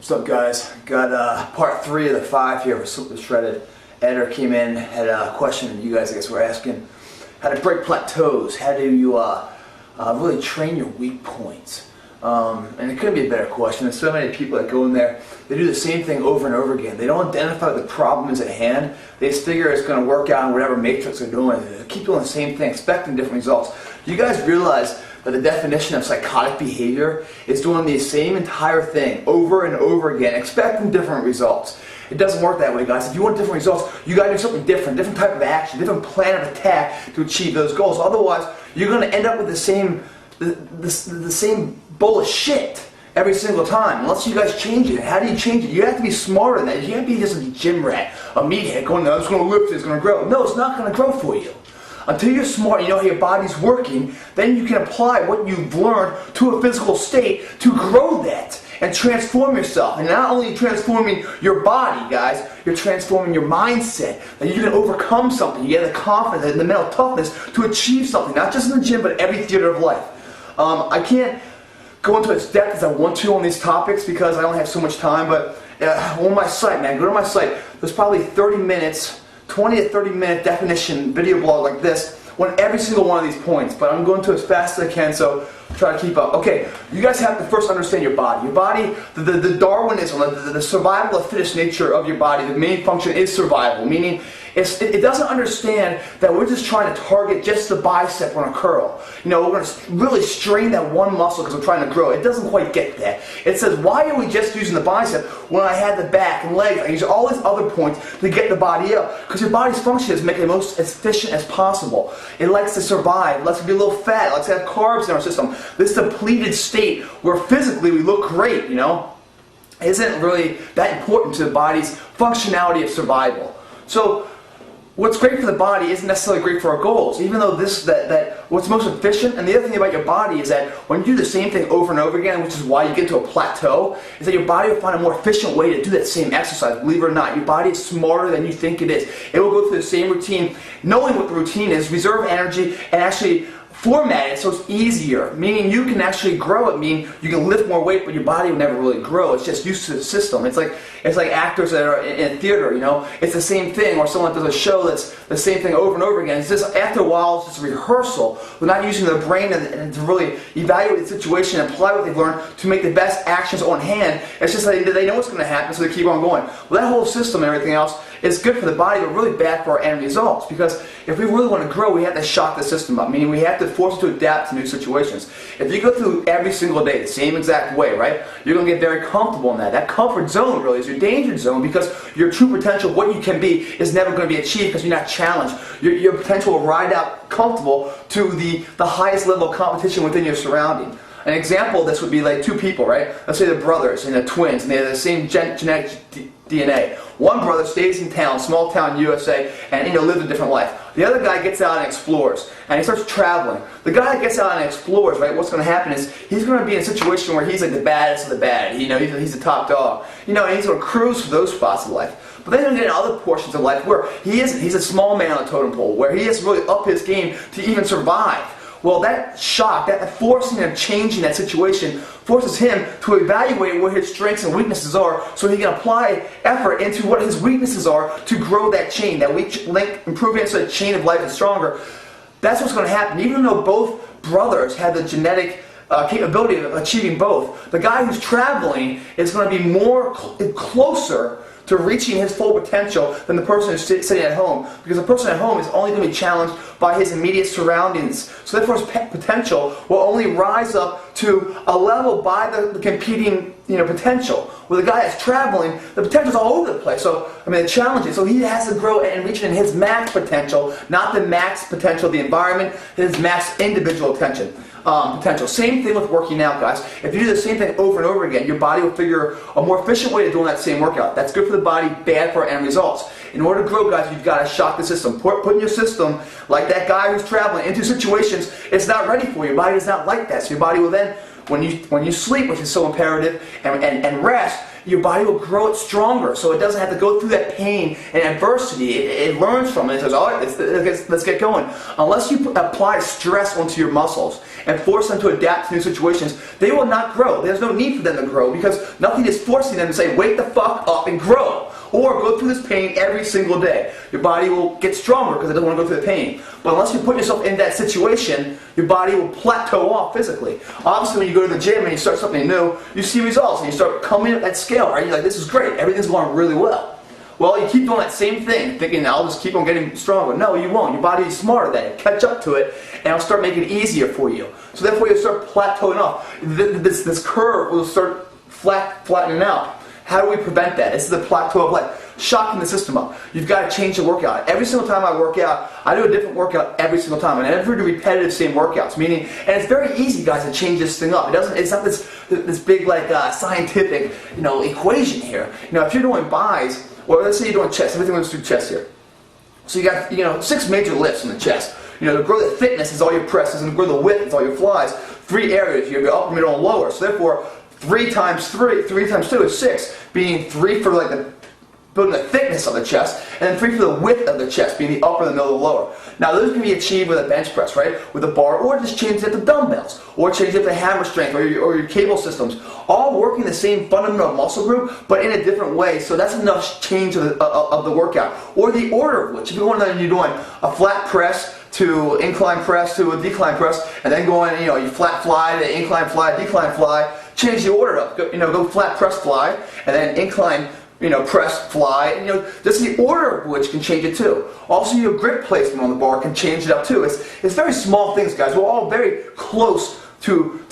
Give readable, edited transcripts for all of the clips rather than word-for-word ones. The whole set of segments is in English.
What's up, guys? Got part 3 of the 5 here for Super Shredded. Editor came in, had a question you guys, I guess, were asking. How to break plateaus? How do you really train your weak points? And it couldn't be a better question. There's so many people that go in there, they do the same thing over and over again. They don't identify what the problem is at hand. They just figure it's going to work out in whatever matrix they're doing. They keep doing the same thing, expecting different results. Do you guys realize that the definition of psychotic behavior is doing the same entire thing over and over again, expecting different results? It doesn't work that way, guys. If you want different results, you got to do something different type of action, different plan of attack to achieve those goals. Otherwise, you're going to end up with the same bowl of shit every single time, unless you guys change it. How do you change it? You have to be smarter than that. You can't be just a gym rat, a meathead going, no, it's going to lift, it's going to grow. No, it's not going to grow for you. Until you're smart, you know how your body's working, then you can apply what you've learned to a physical state to grow that and transform yourself. And not only transforming your body, guys, you're transforming your mindset. That you can overcome something. You get the confidence and the mental toughness to achieve something, not just in the gym, but every theater of life. I can't go into as depth as I want to on these topics because I only have so much time, but on my site, man, go to my site. There's probably 30 minutes, 20 to 30 minute definition video blog like this on every single one of these points, but I'm going to as fast as I can, so try to keep up. Okay, you guys have to first understand your body. Your body, the Darwinism, the survival of fittest nature of your body, the main function is survival, meaning it doesn't understand that we're just trying to target just the bicep on a curl. You know, we're going to really strain that one muscle because we're trying to grow. It doesn't quite get that. It says, why are we just using the bicep when I had the back and legs? I use all these other points to get the body up. Because your body's function is make it most efficient as possible. It likes to survive. It likes to be a little fat. It likes to have carbs in our system. This depleted state where physically we look great, you know, isn't really that important to the body's functionality of survival. So what's great for the body isn't necessarily great for our goals, even though what's most efficient. And the other thing about your body is that when you do the same thing over and over again, which is why you get to a plateau, is that your body will find a more efficient way to do that same exercise. Believe it or not, your body is smarter than you think it is. It will go through the same routine, knowing what the routine is, reserve energy, and actually format it so it's easier, meaning you can actually grow it, meaning you can lift more weight, but your body will never really grow. It's just used to the system. It's like actors that are in theater, you know. It's the same thing, or someone that does a show that's the same thing over and over again. It's just, after a while, it's just a rehearsal. We're not using their brain and to really evaluate the situation and apply what they've learned to make the best actions on hand. It's just that they know what's going to happen, so they keep on going. Well, that whole system and everything else is good for the body, but really bad for our end results. Because if we really want to grow, we have to shock the system up, meaning we have to force it to adapt to new situations. If you go through every single day the same exact way, right, you're going to get very comfortable in that. That comfort zone really is your danger zone, because your true potential, what you can be, is never going to be achieved because you're not challenged. Your potential will ride out comfortable to the highest level of competition within your surrounding. An example of this would be like two people, right? Let's say they're brothers and they're twins and they have the same genetic DNA. One brother stays in town, small town USA, and lives a different life. The other guy gets out and explores, and he starts traveling. The guy that gets out and explores, right, what's going to happen is he's going to be in a situation where he's like the baddest of the bad. You know, he's the top dog. You know, and he's going to cruise for those spots of life. But then you're going to get other portions of life where he isn't. He's a small man on the totem pole, where he has to really up his game to even survive. Well, that shock, that forcing and changing that situation, forces him to evaluate what his strengths and weaknesses are, so he can apply effort into what his weaknesses are to grow that chain, that weak link, improving so the chain of life is stronger. That's what's going to happen. Even though both brothers have the genetic capability of achieving both, the guy who's traveling is going to be more closer to reaching his full potential than the person who's sitting at home, because the person at home is only going to be challenged by his immediate surroundings. So therefore his potential will only rise up to a level by the competing potential. Where the guy that's traveling, the potential's all over the place. So, I mean, the challenge is, so he has to grow and reach in his max potential, not the max potential of the environment, his max individual potential. Same thing with working out, guys. If you do the same thing over and over again, your body will figure a more efficient way of doing that same workout. That's good for the body, bad for our end results. In order to grow, guys, you've got to shock the system. Putting your system, like that guy who's traveling, into situations it's not ready for. Your body does not like that. So your body will then, when you sleep, which is so imperative, and rest, your body will grow it stronger, so it doesn't have to go through that pain and adversity. It learns from it. It says, all right, let's get going. Unless you apply stress onto your muscles and force them to adapt to new situations, they will not grow. There's no need for them to grow because nothing is forcing them to say, wake the fuck up and grow. Or go through this pain every single day. Your body will get stronger because it doesn't want to go through the pain. But unless you put yourself in that situation, your body will plateau off physically. Obviously, when you go to the gym and you start something new, you see results and you start coming at scale, right? You're like, this is great. Everything's going really well. Well, you keep doing that same thing, thinking, I'll just keep on getting stronger. No, you won't. Your body is smarter than it. Catch up to it, and it'll start making it easier for you. So therefore, you'll start plateauing off. This curve will start flattening out. How do we prevent that? This is the plateau of life. Shocking the system up. You've got to change the workout. Every single time I work out, I do a different workout every single time. And I never do repetitive same workouts. Meaning, and it's very easy, guys, to change this thing up. It's not this big like scientific equation here. If you're doing buys, or let's say you're doing chest. Everything let's do chest here. So you got 6 major lifts in the chest. To grow the thickness is all your presses, and to grow the width is all your flies. 3 areas. You have your upper, middle, and lower. So therefore, 3 times 2 is 6, being 3 for building the thickness of the chest, and then 3 for the width of the chest, being the upper, the middle, the lower. Now those can be achieved with a bench press, right? With a bar, or just change it to dumbbells, or change it to hammer strength, or your cable systems. All working the same fundamental muscle group, but in a different way. So that's enough change of the workout. Or the order of which, if you're doing a flat press to incline press to a decline press, and then going, you flat fly to incline fly, decline fly. Change the order up. Go flat press fly, and then incline, press fly. Just the order of which can change it too. Also, your grip placement on the bar can change it up too. It's very small things, guys. We're all very close to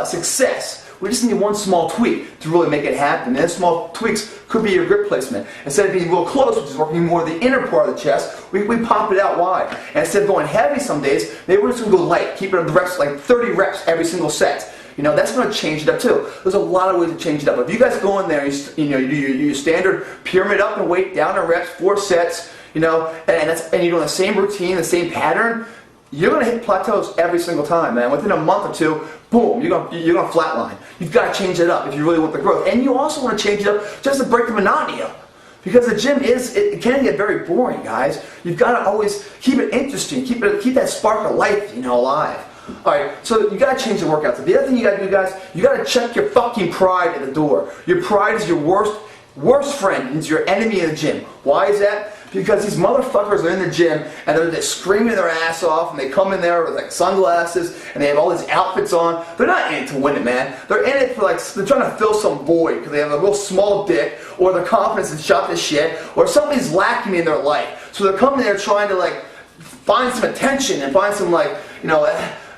success. We just need one small tweak to really make it happen. And those small tweaks could be your grip placement. Instead of being real close, which is working more the inner part of the chest, we pop it out wide. And instead of going heavy some days, maybe we're just going to go light. Keep it at the reps, like 30 reps every single set. That's going to change it up too. There's a lot of ways to change it up. If you guys go in there, you do your standard pyramid up and weight, down and reps, 4 sets, and you're doing the same routine, the same pattern, you're going to hit plateaus every single time, man. Within a month or two, boom, you're going to flatline. You've got to change it up if you really want the growth. And you also want to change it up just to break the monotony up. Because the gym it can get very boring, guys. You've got to always keep it interesting, keep that spark of life, alive. Alright, so you gotta change the workout. So the other thing you gotta do, guys, you gotta check your fucking pride at the door. Your pride is your worst friend. It's your enemy in the gym. Why is that? Because these motherfuckers are in the gym and they're just screaming their ass off, and they come in there with like sunglasses and they have all these outfits on. They're not in it to win it, man. They're in it for they're trying to fill some void because they have a real small dick, or their confidence is shot to shit, or something's lacking in their life. So they're coming there trying to find some attention and find some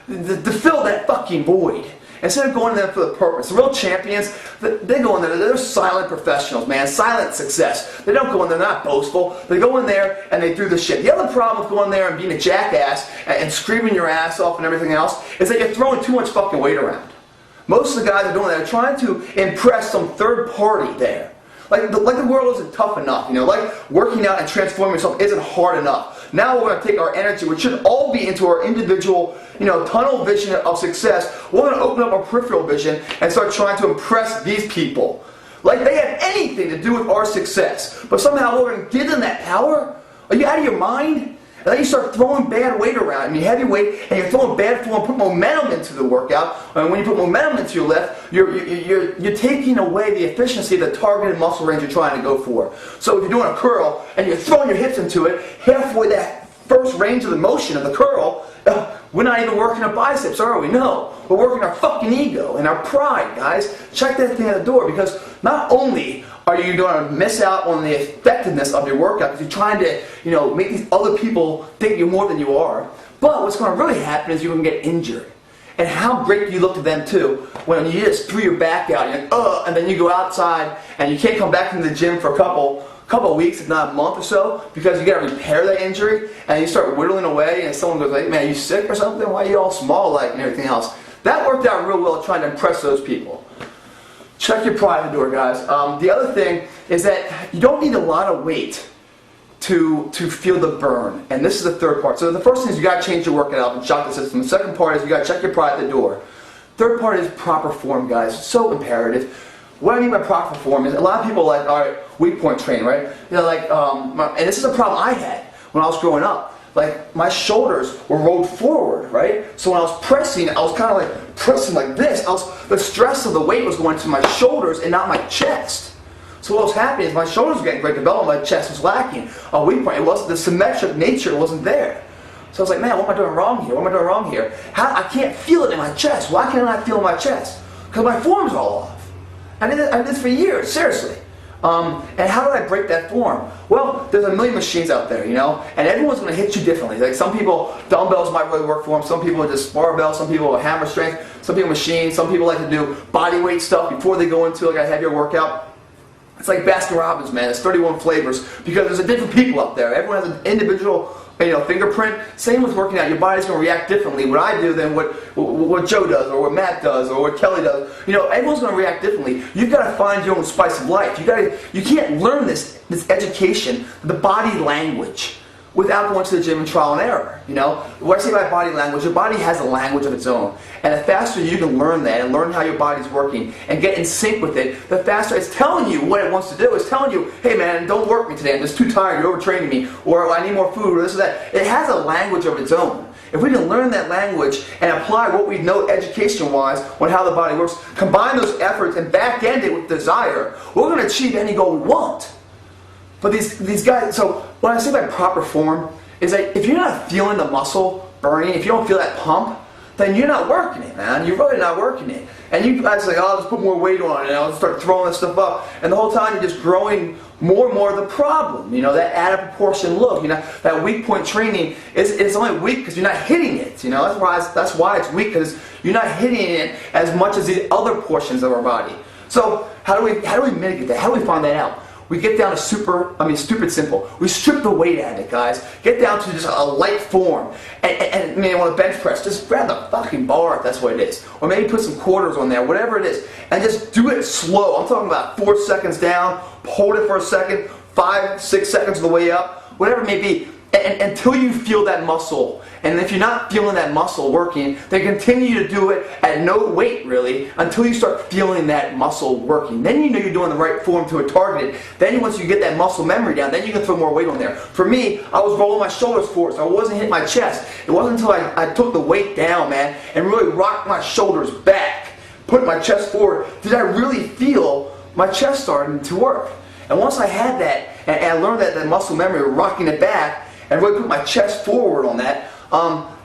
to fill that fucking void. Instead of going there for the purpose. The real champions, they go in there, they're silent professionals, man. Silent success. They don't go in there, they're not boastful. They go in there and they do the shit. The other problem with going there and being a jackass and screaming your ass off and everything else is that you're throwing too much fucking weight around. Most of the guys are doing that. They're trying to impress some third party there. Like the world isn't tough enough, like working out and transforming yourself isn't hard enough. Now we're going to take our energy, which should all be into our individual, tunnel vision of success. We're going to open up our peripheral vision and start trying to impress these people. Like they have anything to do with our success. But somehow we're going to give them that power? Are you out of your mind? And then you start throwing bad weight around, heavy weight, and you're throwing bad form, put momentum into the workout. And when you put momentum into your lift, you're taking away the efficiency of the targeted muscle range you're trying to go for. So if you're doing a curl and you're throwing your hips into it, halfway that first range of the motion of the curl, we're not even working our biceps, are we? No. We're working our fucking ego and our pride, guys. Check that thing at the door, because not only are you going to miss out on the effectiveness of your workout because you're trying to, make these other people think you're more than you are, but what's going to really happen is you're going to get injured. And how great do you look to them too when you just threw your back out and you're like, and then you go outside and you can't come back into the gym for a couple of weeks, if not a month or so, because you got to repair that injury, and you start whittling away, and someone goes like, man, are you sick or something? Why are you all small like and everything else? That worked out real well trying to impress those people. Check your pride at the door, guys. The other thing is that you don't need a lot of weight to feel the burn. And this is the third part. So the first thing is you got to change your workout up and shock the system. The second part is you got to check your pride at the door. Third part is proper form, guys. It's so imperative. what I mean by proper form is a lot of people are like, all right, weak point training, right? You know, like, and this is a problem I had when I was growing up. Like, my shoulders were rolled forward, right? So when I was pressing, I was kind of like pressing like this. The stress of the weight was going to my shoulders and not my chest. So what was happening is my shoulders were getting great development, my chest was lacking. A weak point, it wasn't the symmetric nature, it wasn't there. So I was like, man, what am I doing wrong here? What am I doing wrong here? I can't feel it in my chest. Why can't I feel it in my chest? Because my form's all off. I did this for years, seriously. And how did I break that form? Well, there's a million machines out there, you know, and everyone's going to hit you differently. Like, some people, dumbbells might really work for them. Some people are just barbells. Some people are hammer strength. Some people machines. Some people like to do body weight stuff before they go into like a heavier workout. It's like Baskin Robbins, man. It's 31 flavors because there's a different people out there. Everyone has an individual, you know, fingerprint. Same with working out. Your body's going to react differently. What I do than what Joe does, or what Matt does, or what Kelly does. You know, everyone's going to react differently. You've got to find your own spice of life. You can't learn this education, the body language, without going to the gym and trial and error. You know, what I say by body language, your body has a language of its own, and the faster you can learn that and learn how your body's working and get in sync with it, the faster it's telling you what it wants to do. It's telling you, hey man, don't work me today. I'm just too tired. You're overtraining me, or I need more food, or this or that. It has a language of its own. If we can learn that language and apply what we know education-wise on how the body works, combine those efforts and back end it with desire, we're going to achieve any goal we want. But these guys, so what I say by proper form is that if you're not feeling the muscle burning, if you don't feel that pump, then you're not working it, man. You're really not working it. And you guys like, oh, I'll just put more weight on it, and I'll start throwing this stuff up. And the whole time you're just growing more and more of the problem. You know, that out of proportion look. You know, that weak point training is only weak because you're not hitting it. You know, that's why it's weak, because you're not hitting it as much as the other portions of our body. So how do we mitigate that? How do we find that out? We get down to stupid simple. We strip the weight out of it, guys. Get down to just a light form. And maybe on a bench press, just grab the fucking bar if that's what it is. Or maybe put some quarters on there, whatever it is. And just do it slow. I'm talking about 4 seconds down, hold it for a second, 5, 6 seconds of the way up, whatever it may be. And until you feel that muscle. And if you're not feeling that muscle working, then continue to do it at no weight, really, until you start feeling that muscle working. Then you know you're doing the right form to a target. Then once you get that muscle memory down, then you can throw more weight on there. For me, I was rolling my shoulders forward, so I wasn't hitting my chest. It wasn't until I took the weight down, man, and really rocked my shoulders back, put my chest forward, did I really feel my chest starting to work. And once I had that, and I learned that muscle memory, rocking it back, and really put my chest forward on that,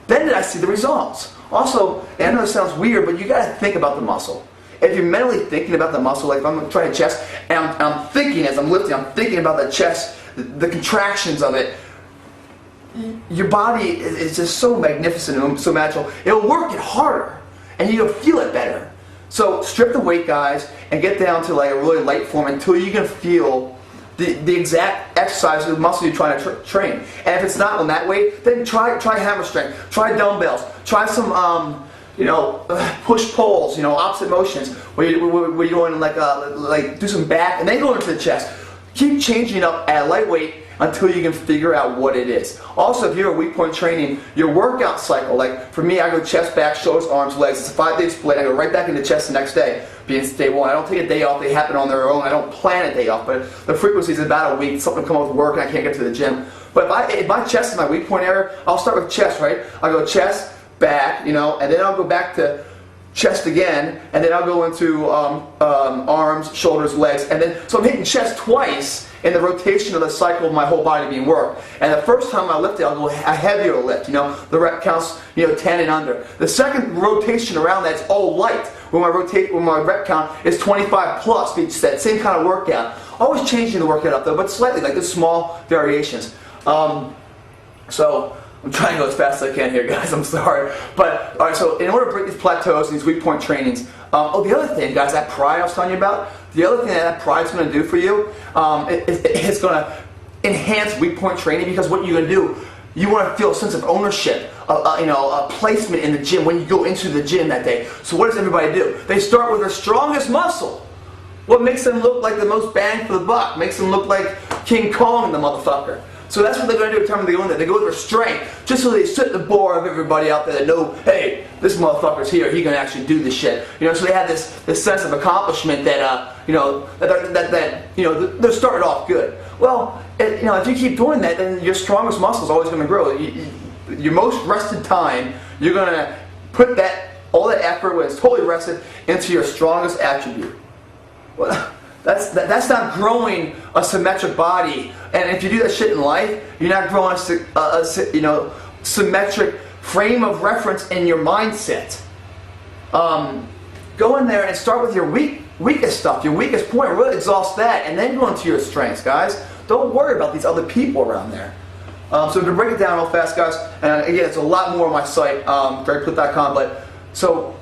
then did I see the results. Also, and I know this sounds weird, but you got to think about the muscle. If you're mentally thinking about the muscle, like if I'm trying to chest, and I'm thinking as I'm lifting, I'm thinking about the chest, the contractions of it, your body is just so magnificent and so magical. It'll work it harder, and you'll feel it better. So strip the weight, guys, and get down to like a really light form until you can feel the exact exercise of the muscle you're trying to train. And if it's not on that weight, then try hammer strength, try dumbbells, try some push pulls, opposite motions where you're doing like do some back and then go into the chest. Keep changing it up at a lightweight until you can figure out what it is. Also, if you're a weak point training, your workout cycle, like for me, I go chest, back, shoulders, arms, legs. It's a 5-day split. I go right back into chest the next day, being stable. I don't take a day off. They happen on their own. I don't plan a day off, but the frequency is about a week. Something come up with work and I can't get to the gym. But if my chest is my weak point area, I'll start with chest, right? I'll go chest, back, and then I'll go back to chest again, and then I'll go into arms, shoulders, legs, and then so I'm hitting chest twice in the rotation of the cycle of my whole body being worked. And the first time I lift it, I'll go a heavier lift, the rep counts 10 and under. The second rotation around that's all light, when my rep count is 25 plus each set, same kind of workout. Always changing the workout up though, but slightly, like the small variations. So I'm trying to go as fast as I can here, guys. I'm sorry. But, all right, so in order to break these plateaus and these weak point trainings, the other thing, guys, that pride I was telling you about, the other thing that pride's going to do for you, it's going to enhance weak point training, because what you're going to do, you want to feel a sense of ownership, a placement in the gym when you go into the gym that day. So what does everybody do? They start with their strongest muscle. What makes them look like the most bang for the buck? Makes them look like King Kong, the motherfucker. So that's what they're going to do every time they go in there. They go with their strength, just so they sit the bar of everybody out there that know, hey, this motherfucker's here. He can actually do this shit. You know, so they have this sense of accomplishment that they're started off good. Well, if you keep doing that, then your strongest muscle is always going to grow. Your most rested time, you're going to put all that effort when it's totally rested into your strongest attribute. Well, that's not growing a symmetric body. And if you do that shit in life, you're not growing a symmetric frame of reference in your mindset. Go in there and start with your weakest stuff, your weakest point. Really exhaust that, and then go into your strengths, guys. Don't worry about these other people around there. So to break it down real fast, guys, and again, it's a lot more on my site, Plitt.com, but so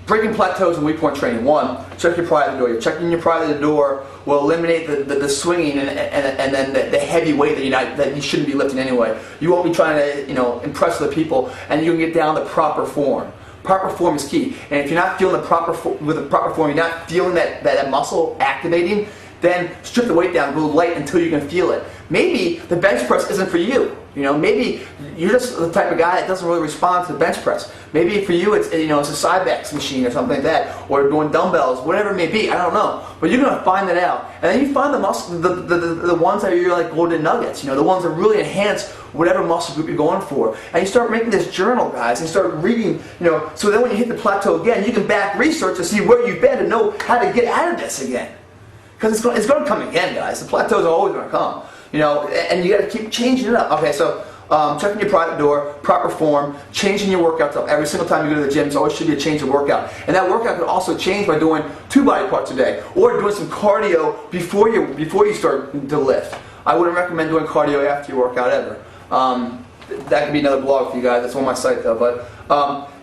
breaking plateaus and weak point training. 1, check your pride at the door. You're checking your pride at the door will eliminate the swinging and then the heavy weight that you shouldn't be lifting anyway. You won't be trying to impress other people, and you can get down the proper form. Proper form is key. And if you're not feeling the proper form, you're not feeling that muscle activating, then strip the weight down, go light until you can feel it. Maybe the bench press isn't for you. Maybe you're just the type of guy that doesn't really respond to the bench press. Maybe for you it's a Cybex machine or something like that, or doing dumbbells, whatever it may be. I don't know, but you're gonna find that out, and then you find the muscle, the ones that are like golden nuggets. The ones that really enhance whatever muscle group you're going for, and you start making this journal, guys, and start reading. So then when you hit the plateau again, you can back research to see where you've been and know how to get out of this again. Because it's going to come again, guys. The plateaus are always going to come. And you got to keep changing it up. Okay, so checking your private door, proper form, changing your workouts up. Every single time you go to the gym, there always should be a change of workout. And that workout can also change by doing 2 body parts a day, or doing some cardio before you start to lift. I wouldn't recommend doing cardio after your workout ever. That could be another blog for you guys. That's on my site though. But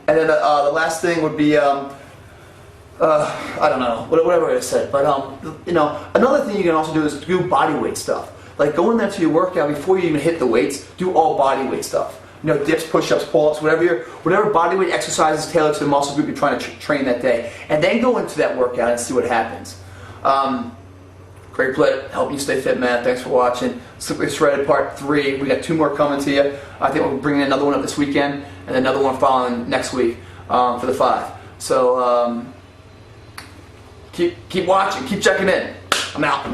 and then the last thing would be. I don't know, whatever I said, but another thing you can also do is do body weight stuff. Like go in there to your workout before you even hit the weights. Do all body weight stuff. Dips, push-ups, pull-ups, whatever body weight exercise is tailored to the muscle group you're trying to train that day, and then go into that workout and see what happens. Great Plitt, help you stay fit, man. Thanks for watching. Simply Shredded Part 3. We got 2 more coming to you. I think we'll bring another one up this weekend, and another one following next week for the 5. So. Keep watching, keep checking in. I'm out.